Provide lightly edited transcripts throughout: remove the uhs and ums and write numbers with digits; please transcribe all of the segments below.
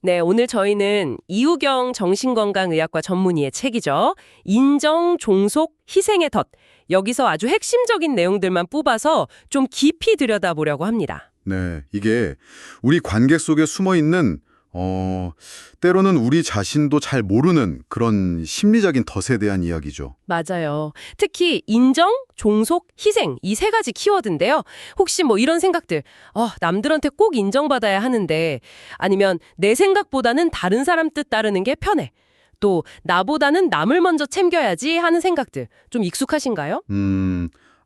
네, 오늘 저희는 이우경 정신건강의학과 전문의의 책이죠. 인정, 종속, 희생의 덫. 여기서 아주 핵심적인 내용들만 뽑아서 좀 깊이 들여다보려고 합니다. 네, 이게 우리 관계 속에 숨어 있는 때로는 우리 자신도 잘 모르는 그런 심리적인 덫에 대한 이야기죠. 맞아요. 특히 인정, 종속, 희생 이 세 가지 키워드인데요. 혹시 뭐 이런 생각들, 남들한테 꼭 인정받아야 하는데 아니면 내 생각보다는 다른 사람 뜻 따르는 게 편해. 또 나보다는 남을 먼저 챙겨야지 하는 생각들 좀 익숙하신가요?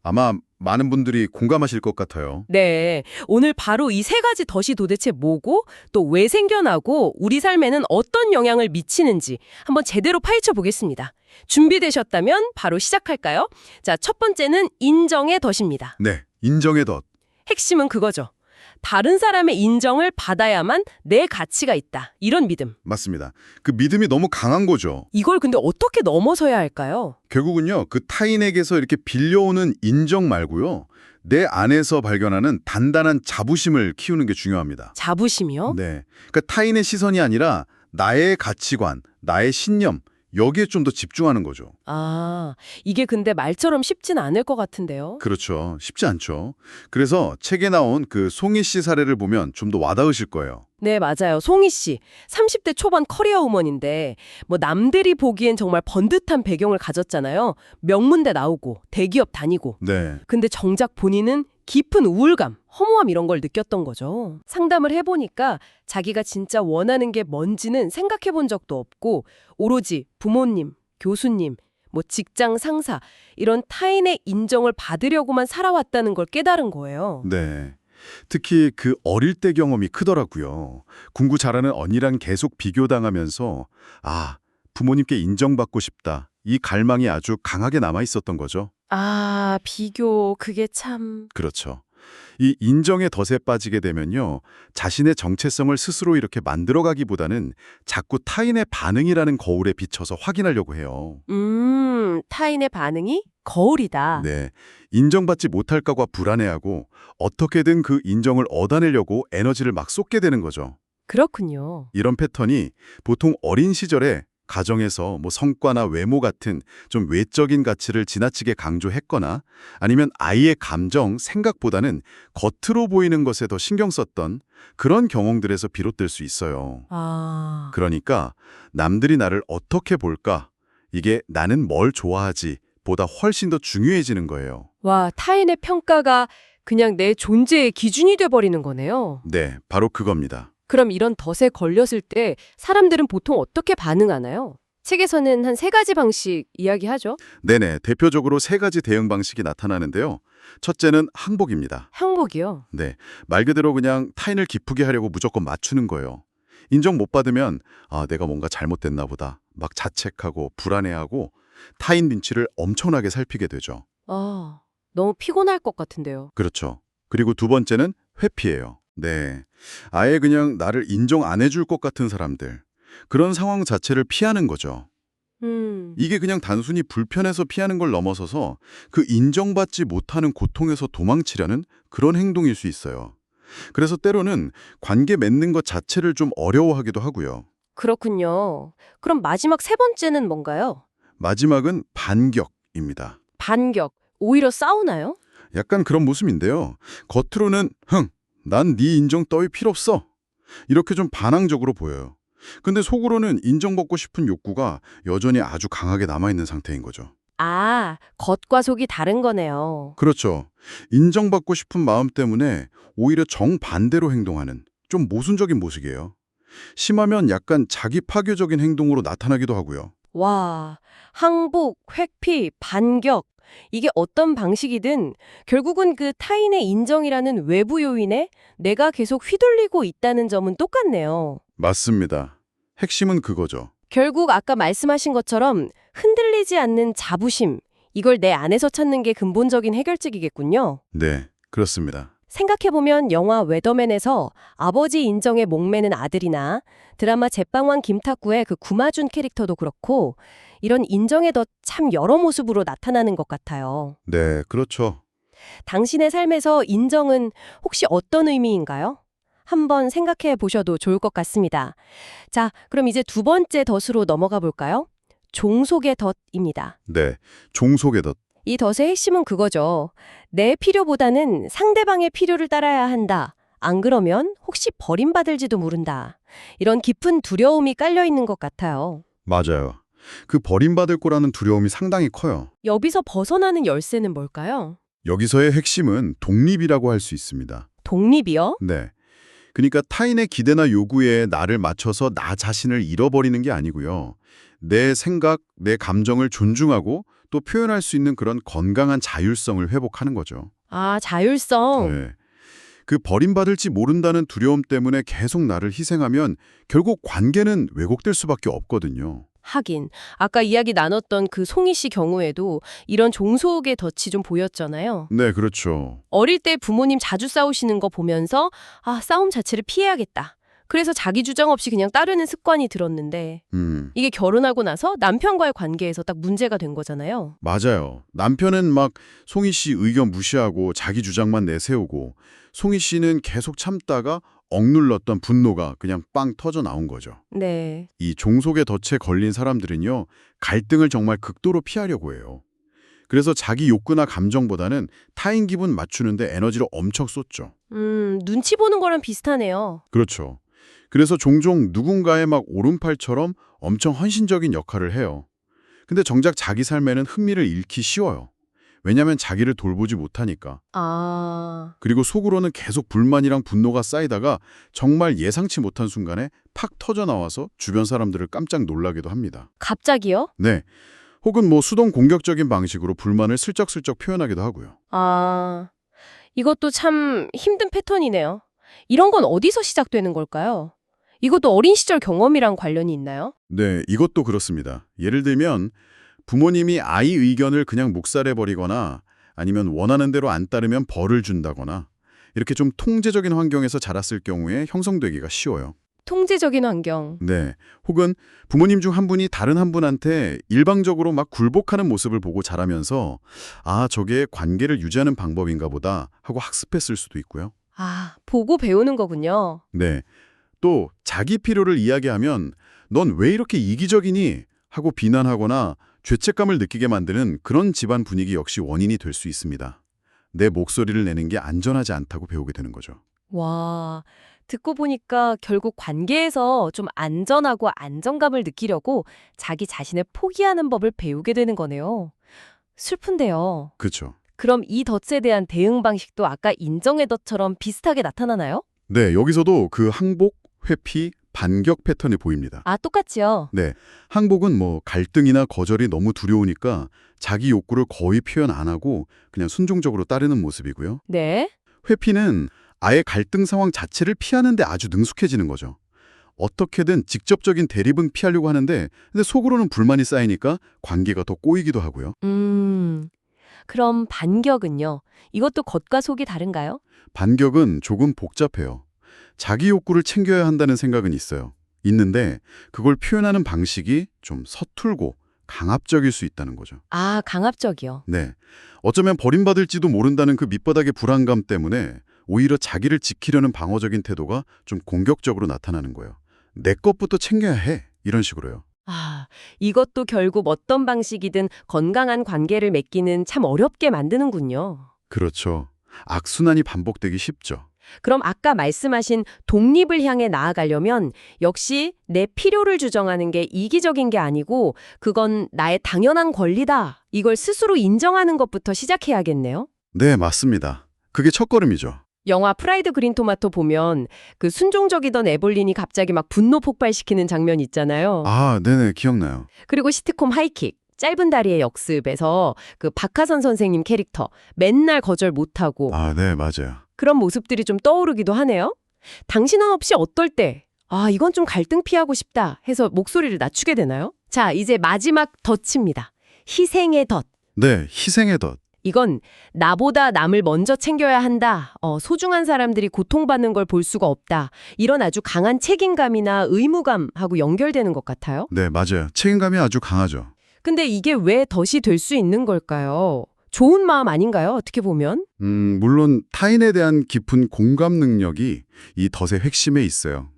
아마 많은 분들이 공감하실 것 같아요. 네, 오늘 바로 이 세 가지 덫이 도대체 뭐고 또 왜 생겨나고 우리 삶에는 어떤 영향을 미치는지 한번 제대로 파헤쳐 보겠습니다. 준비되셨다면 바로 시작할까요? 자, 첫 번째는 인정의 덫입니다. 네, 인정의 덫. 핵심은 그거죠. 다른 사람의 인정을 받아야만 내 가치가 있다. 이런 믿음. 맞습니다. 그 믿음이 너무 강한 거죠. 이걸 근데 어떻게 넘어서야 할까요? 결국은요, 그 타인에게서 이렇게 빌려오는 인정 말고요. 내 안에서 발견하는 단단한 자부심을 키우는 게 중요합니다. 자부심이요? 네. 그러니까 타인의 시선이 아니라 나의 가치관, 나의 신념, 여기에 좀 더 집중하는 거죠. 아, 이게 근데 말처럼 쉽진 않을 것 같은데요. 그렇죠. 쉽지 않죠. 그래서 책에 나온 그 송희 씨 사례를 보면 좀 더 와닿으실 거예요. 네, 맞아요. 송희 씨, 30대 초반 커리어 우먼인데 뭐 남들이 보기엔 정말 번듯한 배경을 가졌잖아요. 명문대 나오고 대기업 다니고. 네. 근데 정작 본인은 깊은 우울감, 허무함 이런 걸 느꼈던 거죠. 상담을 해보니까 자기가 진짜 원하는 게 뭔지는 생각해 본 적도 없고 오로지 부모님, 교수님, 뭐 직장 상사 이런 타인의 인정을 받으려고만 살아왔다는 걸 깨달은 거예요. 네. 특히 그 어릴 때 경험이 크더라고요. 공부 잘하는 언니랑 계속 비교당하면서 부모님께 인정받고 싶다. 이 갈망이 아주 강하게 남아 있었던 거죠. 아, 비교, 그게 참... 그렇죠. 이 인정의 덫에 빠지게 되면요. 자신의 정체성을 스스로 이렇게 만들어가기보다는 자꾸 타인의 반응이라는 거울에 비춰서 확인하려고 해요. 타인의 반응이 거울이다. 네. 인정받지 못할까봐 불안해하고 어떻게든 그 인정을 얻어내려고 에너지를 막 쏟게 되는 거죠. 그렇군요. 이런 패턴이 보통 어린 시절에 가정에서 뭐 성과나 외모 같은 좀 외적인 가치를 지나치게 강조했거나 아니면 아이의 감정, 생각보다는 겉으로 보이는 것에 더 신경 썼던 그런 경험들에서 비롯될 수 있어요. 아, 그러니까 남들이 나를 어떻게 볼까? 이게 나는 뭘 좋아하지? 보다 훨씬 더 중요해지는 거예요. 와, 타인의 평가가 그냥 내 존재의 기준이 돼버리는 거네요. 네, 바로 그겁니다. 그럼 이런 덫에 걸렸을 때 사람들은 보통 어떻게 반응하나요? 책에서는 한 세 가지 방식 이야기하죠. 네네, 대표적으로 세 가지 대응 방식이 나타나는데요. 첫째는 항복입니다. 항복이요. 네, 말 그대로 그냥 타인을 기쁘게 하려고 무조건 맞추는 거예요. 인정 못 받으면 내가 뭔가 잘못됐나 보다. 막 자책하고 불안해하고 타인 눈치를 엄청나게 살피게 되죠. 아, 너무 피곤할 것 같은데요. 그렇죠. 그리고 두 번째는 회피예요. 네, 아예 그냥 나를 인정 안 해줄 것 같은 사람들. 그런 상황 자체를 피하는 거죠. 이게 그냥 단순히 불편해서 피하는 걸 넘어서서 그 인정받지 못하는 고통에서 도망치려는 그런 행동일 수 있어요. 그래서 때로는 관계 맺는 것 자체를 좀 어려워하기도 하고요. 그렇군요. 그럼 마지막 세 번째는 뭔가요? 마지막은 반격입니다. 반격. 오히려 싸우나요? 약간 그런 모습인데요. 겉으로는 난 네 인정 따위 필요 없어. 이렇게 좀 반항적으로 보여요. 근데 속으로는 인정받고 싶은 욕구가 여전히 아주 강하게 남아있는 상태인 거죠. 아, 겉과 속이 다른 거네요. 그렇죠. 인정받고 싶은 마음 때문에 오히려 정반대로 행동하는 좀 모순적인 모습이에요. 심하면 약간 자기 파괴적인 행동으로 나타나기도 하고요. 와, 항복, 회피, 반격. 이게 어떤 방식이든 결국은 그 타인의 인정이라는 외부 요인에 내가 계속 휘둘리고 있다는 점은 똑같네요. 맞습니다. 핵심은 그거죠. 결국 아까 말씀하신 것처럼 흔들리지 않는 자부심, 이걸 내 안에서 찾는 게 근본적인 해결책이겠군요. 네, 그렇습니다. 생각해보면 영화 웨더맨에서 아버지 인정에 목매는 아들이나 드라마 제빵왕 김탁구의 그 구마준 캐릭터도 그렇고 이런 인정의 덫 참 여러 모습으로 나타나는 것 같아요. 네, 그렇죠. 당신의 삶에서 인정은 혹시 어떤 의미인가요? 한번 생각해 보셔도 좋을 것 같습니다. 자, 그럼 이제 두 번째 덫으로 넘어가 볼까요? 종속의 덫입니다. 네, 종속의 덫. 이 덫의 핵심은 그거죠. 내 필요보다는 상대방의 필요를 따라야 한다. 안 그러면 혹시 버림받을지도 모른다. 이런 깊은 두려움이 깔려 있는 것 같아요. 맞아요. 그 버림받을 거라는 두려움이 상당히 커요. 여기서 벗어나는 열쇠는 뭘까요? 여기서의 핵심은 독립이라고 할 수 있습니다. 독립이요? 네. 그러니까 타인의 기대나 요구에 나를 맞춰서 나 자신을 잃어버리는 게 아니고요. 내 생각, 내 감정을 존중하고 또 표현할 수 있는 그런 건강한 자율성을 회복하는 거죠. 아, 자율성. 네. 그 버림받을지 모른다는 두려움 때문에 계속 나를 희생하면 결국 관계는 왜곡될 수밖에 없거든요. 하긴 아까 이야기 나눴던 그 송이 씨 경우에도 이런 종속의 덫이 좀 보였잖아요. 네, 그렇죠. 어릴 때 부모님 자주 싸우시는 거 보면서 싸움 자체를 피해야겠다. 그래서 자기 주장 없이 그냥 따르는 습관이 들었는데 이게 결혼하고 나서 남편과의 관계에서 딱 문제가 된 거잖아요. 맞아요. 남편은 막 송이 씨 의견 무시하고 자기 주장만 내세우고 송이 씨는 계속 참다가 억눌렀던 분노가 그냥 빵 터져 나온 거죠. 네. 이 종속의 덫에 걸린 사람들은요, 갈등을 정말 극도로 피하려고 해요. 그래서 자기 욕구나 감정보다는 타인 기분 맞추는데 에너지를 엄청 쏟죠. 눈치 보는 거랑 비슷하네요. 그렇죠. 그래서 종종 누군가의 막 오른팔처럼 엄청 헌신적인 역할을 해요. 근데 정작 자기 삶에는 흥미를 잃기 쉬워요. 왜냐하면 자기를 돌보지 못하니까. 아, 그리고 속으로는 계속 불만이랑 분노가 쌓이다가 정말 예상치 못한 순간에 팍 터져 나와서 주변 사람들을 깜짝 놀라기도 합니다. 갑자기요? 네. 혹은 뭐 수동 공격적인 방식으로 불만을 슬쩍슬쩍 표현하기도 하고요. 아, 이것도 참 힘든 패턴이네요. 이런 건 어디서 시작되는 걸까요? 이것도 어린 시절 경험이랑 관련이 있나요? 네, 이것도 그렇습니다. 예를 들면 부모님이 아이 의견을 그냥 묵살해버리거나 아니면 원하는 대로 안 따르면 벌을 준다거나 이렇게 좀 통제적인 환경에서 자랐을 경우에 형성되기가 쉬워요. 통제적인 환경. 네, 혹은 부모님 중 한 분이 다른 한 분한테 일방적으로 막 굴복하는 모습을 보고 자라면서 아, 저게 관계를 유지하는 방법인가 보다 하고 학습했을 수도 있고요. 아, 보고 배우는 거군요. 네, 또 자기 필요를 이야기하면 넌 왜 이렇게 이기적이니? 하고 비난하거나 죄책감을 느끼게 만드는 그런 집안 분위기 역시 원인이 될 수 있습니다. 내 목소리를 내는 게 안전하지 않다고 배우게 되는 거죠. 와, 듣고 보니까 결국 관계에서 좀 안전하고 안정감을 느끼려고 자기 자신을 포기하는 법을 배우게 되는 거네요. 슬픈데요. 그렇죠. 그럼 이 덫에 대한 대응 방식도 아까 인정의 덫처럼 비슷하게 나타나나요? 네, 여기서도 그 항복, 회피, 반격 패턴이 보입니다. 아, 똑같지요? 네, 항복은 뭐 갈등이나 거절이 너무 두려우니까 자기 욕구를 거의 표현 안 하고 그냥 순종적으로 따르는 모습이고요. 네. 회피는 아예 갈등 상황 자체를 피하는데 아주 능숙해지는 거죠. 어떻게든 직접적인 대립은 피하려고 하는데 근데 속으로는 불만이 쌓이니까 관계가 더 꼬이기도 하고요. 그럼 반격은요? 이것도 겉과 속이 다른가요? 반격은 조금 복잡해요. 자기 욕구를 챙겨야 한다는 생각은 있어요. 있는데 그걸 표현하는 방식이 좀 서툴고 강압적일 수 있다는 거죠. 아, 강압적이요. 네. 어쩌면 버림받을지도 모른다는 그 밑바닥의 불안감 때문에 오히려 자기를 지키려는 방어적인 태도가 좀 공격적으로 나타나는 거예요. 내 것부터 챙겨야 해. 이런 식으로요. 아, 이것도 결국 어떤 방식이든 건강한 관계를 맺기는 참 어렵게 만드는군요. 그렇죠. 악순환이 반복되기 쉽죠. 그럼 아까 말씀하신 독립을 향해 나아가려면 역시 내 필요를 주장하는 게 이기적인 게 아니고 그건 나의 당연한 권리다. 이걸 스스로 인정하는 것부터 시작해야겠네요. 네, 맞습니다. 그게 첫걸음이죠. 영화 프라이드 그린 토마토 보면 그 순종적이던 에볼린이 갑자기 막 분노 폭발시키는 장면 있잖아요. 아, 네네, 기억나요. 그리고 시트콤 하이킥, 짧은 다리의 역습에서 그 박하선 선생님 캐릭터 맨날 거절 못하고 아, 네, 맞아요. 그런 모습들이 좀 떠오르기도 하네요. 당신은 없이 어떨 때 이건 좀 갈등 피하고 싶다 해서 목소리를 낮추게 되나요? 자, 이제 마지막 덫입니다. 희생의 덫. 네, 희생의 덫. 이건 나보다 남을 먼저 챙겨야 한다. 소중한 사람들이 고통받는 걸 볼 수가 없다. 이런 아주 강한 책임감이나 의무감하고 연결되는 것 같아요. 네, 맞아요. 책임감이 아주 강하죠. 근데 이게 왜 덫이 될 수 있는 걸까요? 좋은 마음 아닌가요? 어떻게 보면? 물론 타인에 대한 깊은 공감 능력이 이 덫의 핵심에 있어요.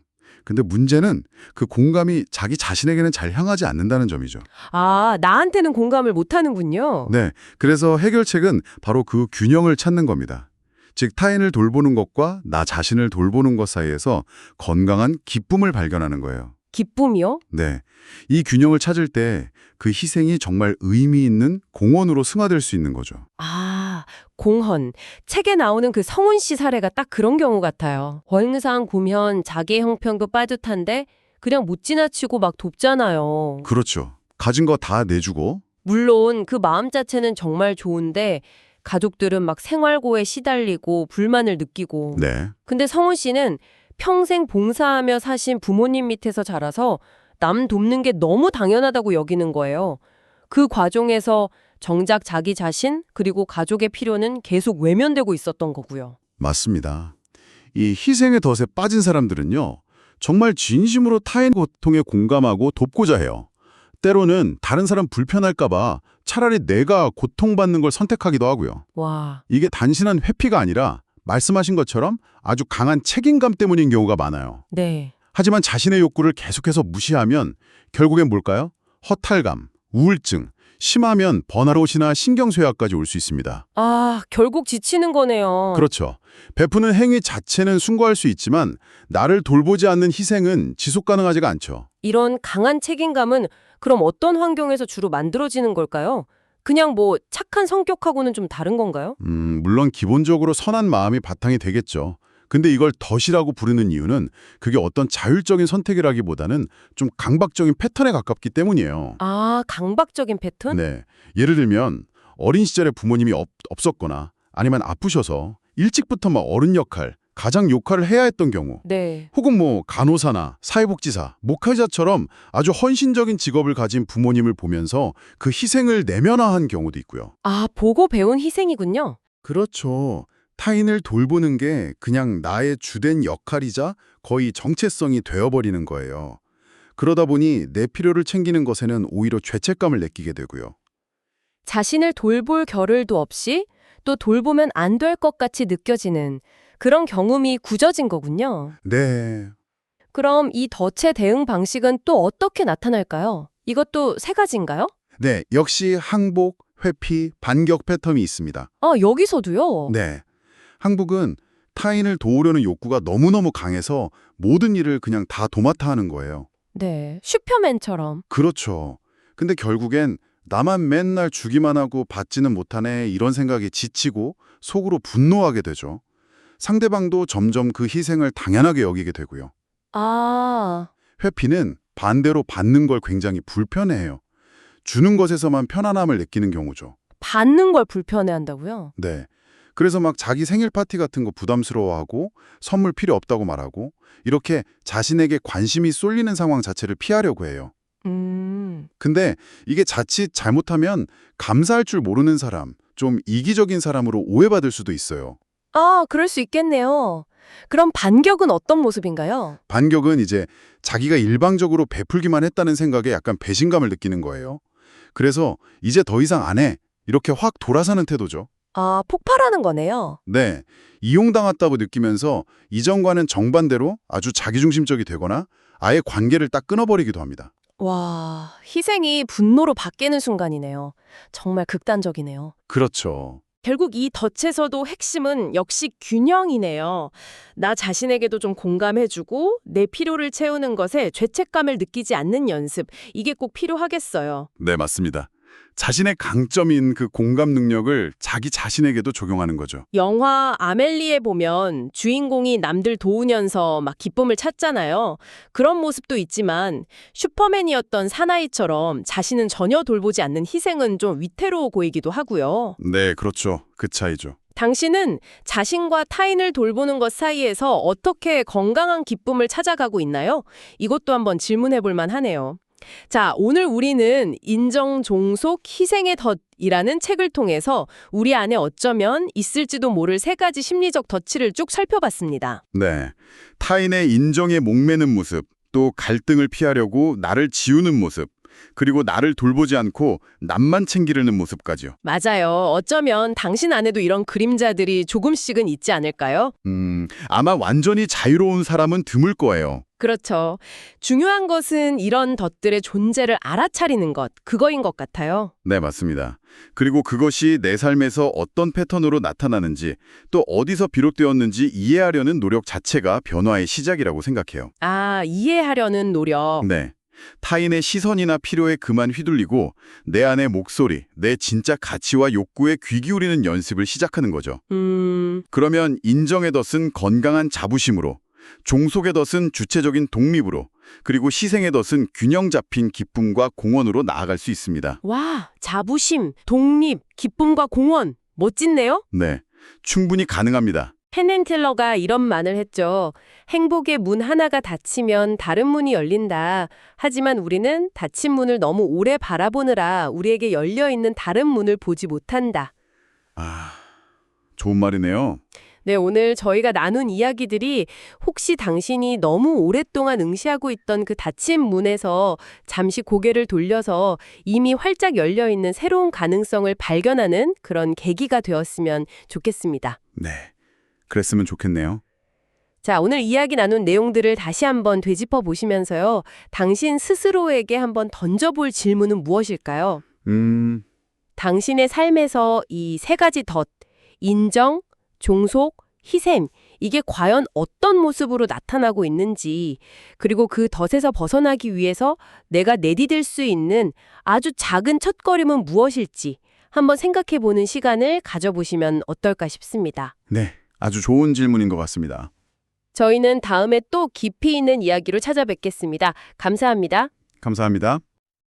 근데 문제는 그 공감이 자기 자신에게는 잘 향하지 않는다는 점이죠. 아, 나한테는 공감을 못 하는군요. 네, 그래서 해결책은 바로 그 균형을 찾는 겁니다. 즉 타인을 돌보는 것과 나 자신을 돌보는 것 사이에서 건강한 기쁨을 발견하는 거예요. 기쁨이요? 네, 이 균형을 찾을 때 그 희생이 정말 의미 있는 공헌으로 승화될 수 있는 거죠. 아, 공헌. 책에 나오는 그 성훈 씨 사례가 딱 그런 경우 같아요. 월상 구면 자기 형편도 빠듯한데 그냥 못 지나치고 막 돕잖아요. 그렇죠. 가진 거 다 내주고. 물론 그 마음 자체는 정말 좋은데 가족들은 막 생활고에 시달리고 불만을 느끼고. 네, 근데 성훈 씨는 평생 봉사하며 사신 부모님 밑에서 자라서 남 돕는 게 너무 당연하다고 여기는 거예요. 그 과정에서 정작 자기 자신 그리고 가족의 필요는 계속 외면되고 있었던 거고요. 맞습니다. 이 희생의 덫에 빠진 사람들은요, 정말 진심으로 타인 고통에 공감하고 돕고자 해요. 때로는 다른 사람 불편할까 봐 차라리 내가 고통받는 걸 선택하기도 하고요. 와, 이게 단순한 회피가 아니라 말씀하신 것처럼 아주 강한 책임감 때문인 경우가 많아요. 네. 하지만 자신의 욕구를 계속해서 무시하면 결국엔 뭘까요? 허탈감, 우울증, 심하면 번아웃이나 신경쇠약까지 올 수 있습니다. 아, 결국 지치는 거네요. 그렇죠. 베푸는 행위 자체는 숭고할 수 있지만 나를 돌보지 않는 희생은 지속 가능하지가 않죠. 이런 강한 책임감은 그럼 어떤 환경에서 주로 만들어지는 걸까요? 그냥 뭐 착한 성격하고는 좀 다른 건가요? 물론 기본적으로 선한 마음이 바탕이 되겠죠. 근데 이걸 덫이라고 부르는 이유는 그게 어떤 자율적인 선택이라기보다는 좀 강박적인 패턴에 가깝기 때문이에요. 아, 강박적인 패턴? 네. 예를 들면 어린 시절에 부모님이 없었거나 아니면 아프셔서 일찍부터 막 어른 역할, 가장 역할을 해야 했던 경우 네. 혹은 뭐 간호사나 사회복지사, 목회자처럼 아주 헌신적인 직업을 가진 부모님을 보면서 그 희생을 내면화한 경우도 있고요. 아, 보고 배운 희생이군요. 그렇죠. 타인을 돌보는 게 그냥 나의 주된 역할이자 거의 정체성이 되어버리는 거예요. 그러다 보니 내 필요를 챙기는 것에는 오히려 죄책감을 느끼게 되고요. 자신을 돌볼 겨를도 없이 또 돌보면 안 될 것 같이 느껴지는 그런 경험이 굳어진 거군요. 네. 그럼 이 덫의 대응 방식은 또 어떻게 나타날까요? 이것도 세 가지인가요? 네, 역시 항복, 회피, 반격 패턴이 있습니다. 아, 여기서도요? 네. 항복은 타인을 도우려는 욕구가 너무너무 강해서 모든 일을 그냥 다 도맡아 하는 거예요. 네, 슈퍼맨처럼. 그렇죠. 근데 결국엔 나만 맨날 주기만 하고 받지는 못하네 이런 생각에 지치고 속으로 분노하게 되죠. 상대방도 점점 그 희생을 당연하게 여기게 되고요. 아, 회피는 반대로 받는 걸 굉장히 불편해해요. 주는 것에서만 편안함을 느끼는 경우죠. 받는 걸 불편해한다고요? 네. 그래서 막 자기 생일 파티 같은 거 부담스러워하고 선물 필요 없다고 말하고 이렇게 자신에게 관심이 쏠리는 상황 자체를 피하려고 해요. 근데 이게 자칫 잘못하면 감사할 줄 모르는 사람, 좀 이기적인 사람으로 오해받을 수도 있어요. 아, 그럴 수 있겠네요. 그럼 반격은 어떤 모습인가요? 반격은 이제 자기가 일방적으로 베풀기만 했다는 생각에 약간 배신감을 느끼는 거예요. 그래서 이제 더 이상 안 해. 이렇게 확 돌아서는 태도죠. 아, 폭발하는 거네요. 네. 이용당했다고 느끼면서 이전과는 정반대로 아주 자기중심적이 되거나 아예 관계를 딱 끊어버리기도 합니다. 와, 희생이 분노로 바뀌는 순간이네요. 정말 극단적이네요. 그렇죠. 결국 이 덫에서도 핵심은 역시 균형이네요. 나 자신에게도 좀 공감해주고 내 필요를 채우는 것에 죄책감을 느끼지 않는 연습. 이게 꼭 필요하겠어요. 네, 맞습니다. 자신의 강점인 그 공감 능력을 자기 자신에게도 적용하는 거죠. 영화 아멜리에 보면 주인공이 남들 도우면서 막 기쁨을 찾잖아요. 그런 모습도 있지만 슈퍼맨이었던 사나이처럼 자신은 전혀 돌보지 않는 희생은 좀 위태로워 보이기도 하고요. 네, 그렇죠. 그 차이죠. 당신은 자신과 타인을 돌보는 것 사이에서 어떻게 건강한 기쁨을 찾아가고 있나요? 이것도 한번 질문해 볼 만하네요. 자, 오늘 우리는 인정, 종속, 희생의 덫이라는 책을 통해서 우리 안에 어쩌면 있을지도 모를 세 가지 심리적 덫을 쭉 살펴봤습니다. 네. 타인의 인정에 목매는 모습, 또 갈등을 피하려고 나를 지우는 모습, 그리고 나를 돌보지 않고 남만 챙기려는 모습까지요. 맞아요. 어쩌면 당신 안에도 이런 그림자들이 조금씩은 있지 않을까요? 아마 완전히 자유로운 사람은 드물 거예요. 그렇죠. 중요한 것은 이런 덫들의 존재를 알아차리는 것, 그거인 것 같아요. 네, 맞습니다. 그리고 그것이 내 삶에서 어떤 패턴으로 나타나는지 또 어디서 비롯되었는지 이해하려는 노력 자체가 변화의 시작이라고 생각해요. 아, 이해하려는 노력. 네. 타인의 시선이나 필요에 그만 휘둘리고 내 안의 목소리, 내 진짜 가치와 욕구에 귀 기울이는 연습을 시작하는 거죠. 그러면 인정의 덫은 건강한 자부심으로, 종속의 덫은 주체적인 독립으로, 그리고 희생의 덫은 균형 잡힌 기쁨과 공헌으로 나아갈 수 있습니다. 와, 자부심, 독립, 기쁨과 공헌. 멋진데요? 네, 충분히 가능합니다. 펜앤 텔러가 이런 말을 했죠. 행복의 문 하나가 닫히면 다른 문이 열린다. 하지만 우리는 닫힌 문을 너무 오래 바라보느라 우리에게 열려있는 다른 문을 보지 못한다. 아, 좋은 말이네요. 네, 오늘 저희가 나눈 이야기들이 혹시 당신이 너무 오랫동안 응시하고 있던 그 닫힌 문에서 잠시 고개를 돌려서 이미 활짝 열려있는 새로운 가능성을 발견하는 그런 계기가 되었으면 좋겠습니다. 네, 그랬으면 좋겠네요. 자, 오늘 이야기 나눈 내용들을 다시 한번 되짚어 보시면서요. 당신 스스로에게 한번 던져볼 질문은 무엇일까요? 당신의 삶에서 이 세 가지 덫, 인정, 종속, 희생, 이게 과연 어떤 모습으로 나타나고 있는지, 그리고 그 덫에서 벗어나기 위해서 내가 내디딜 수 있는 아주 작은 첫걸음은 무엇일지 한번 생각해 보는 시간을 가져보시면 어떨까 싶습니다. 네, 아주 좋은 질문인 것 같습니다. 저희는 다음에 또 깊이 있는 이야기로 찾아뵙겠습니다. 감사합니다. 감사합니다.